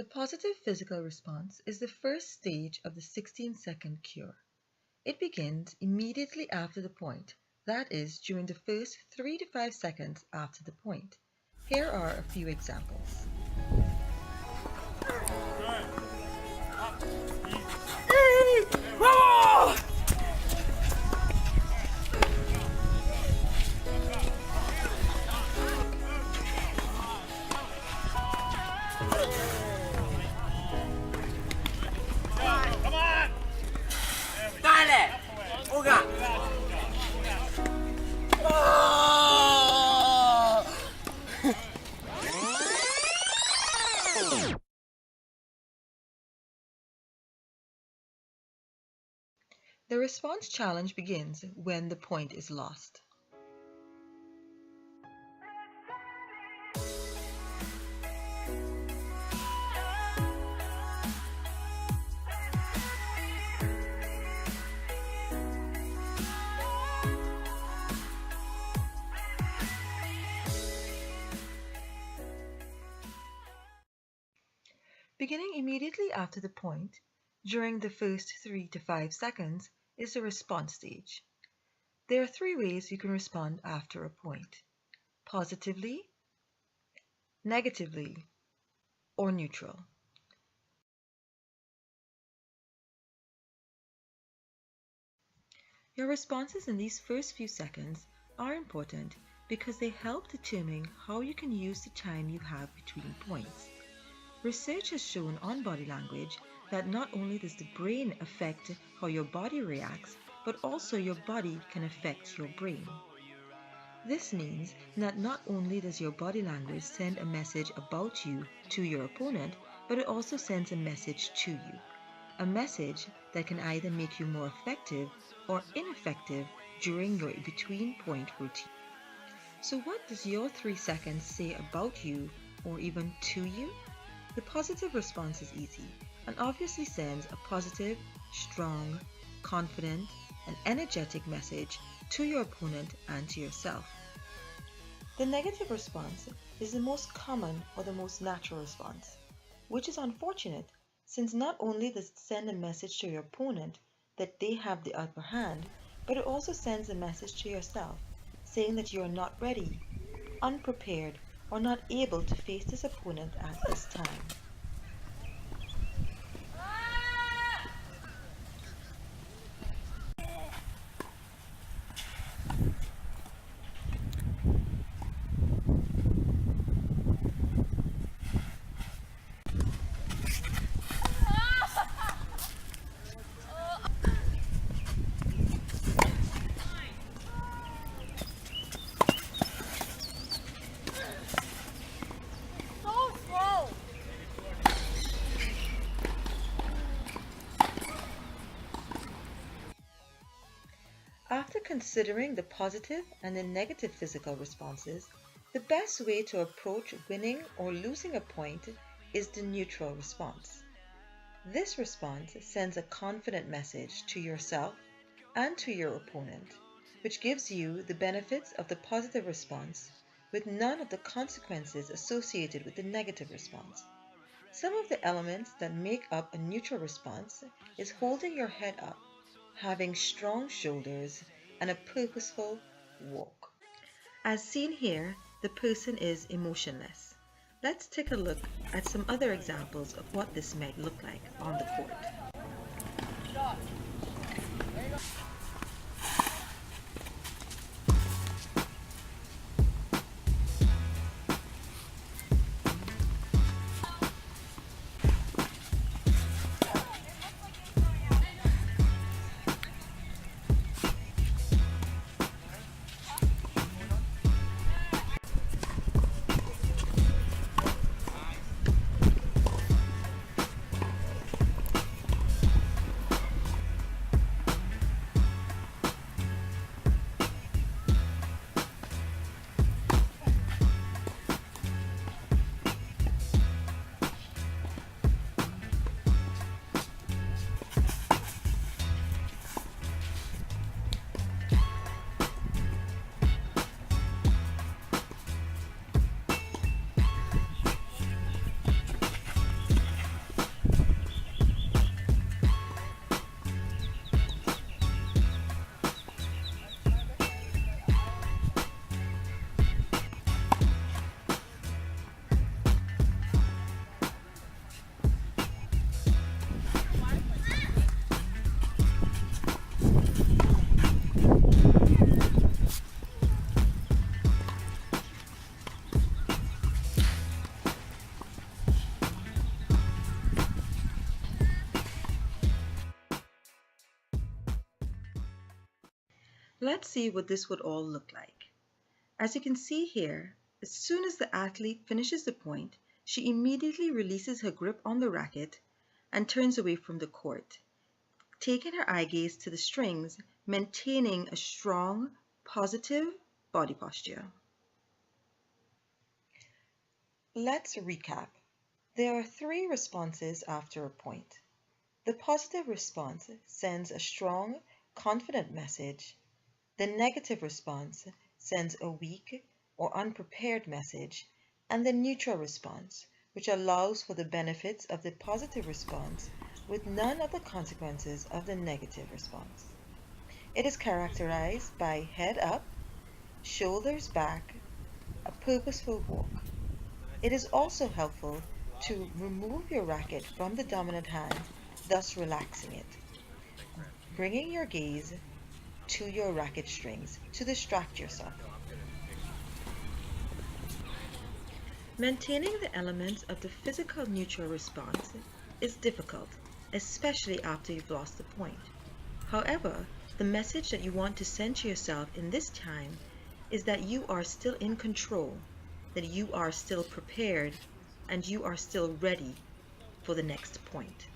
The positive physical response is the first stage of the 16-second cure. It begins immediately after the point, that is, during the first 3 to 5 seconds after the point. Here are a few examples. The response challenge begins when the point is lost. Beginning immediately after the point, during the first 3 to 5 seconds, is the response stage. There are 3 ways you can respond after a point: positively, negatively, or neutral. Your responses in these first few seconds are important because they help determine how you can use the time you have between points. Research has shown on body language that not only does the brain affect how your body reacts, but also your body can affect your brain. This means that not only does your body language send a message about you to your opponent, but it also sends a message to you. A message that can either make you more effective or ineffective during your between-point routine. So what does your 3 seconds say about you or even to you? The positive response is easy and obviously sends a positive, strong, confident, and energetic message to your opponent and to yourself. The negative response is the most common or the most natural response, which is unfortunate since not only does it send a message to your opponent that they have the upper hand, but it also sends a message to yourself saying that you are not ready, unprepared, or not able to face this opponent at this time. After considering the positive and the negative physical responses, the best way to approach winning or losing a point is the neutral response. This response sends a confident message to yourself and to your opponent, which gives you the benefits of the positive response with none of the consequences associated with the negative response. Some of the elements that make up a neutral response is holding your head up, having strong shoulders, and a purposeful walk. As seen here, the person is emotionless. Let's take a look at some other examples of what this might look like on the court. Let's see what this would all look like. As you can see here, as soon as the athlete finishes the point, she immediately releases her grip on the racket and turns away from the court, taking her eye gaze to the strings, maintaining a strong, positive body posture. Let's recap. There are three responses after a point. The positive response sends a strong, confident message. The negative response sends a weak or unprepared message, and the neutral response, which allows for the benefits of the positive response with none of the consequences of the negative response. It is characterized by head up, shoulders back, a purposeful walk. It is also helpful to remove your racket from the dominant hand, thus relaxing it, bringing your gaze to your racket strings to distract yourself. Maintaining the elements of the physical neutral response is difficult, especially after you've lost the point. However, the message that you want to send to yourself in this time is that you are still in control, that you are still prepared, and you are still ready for the next point.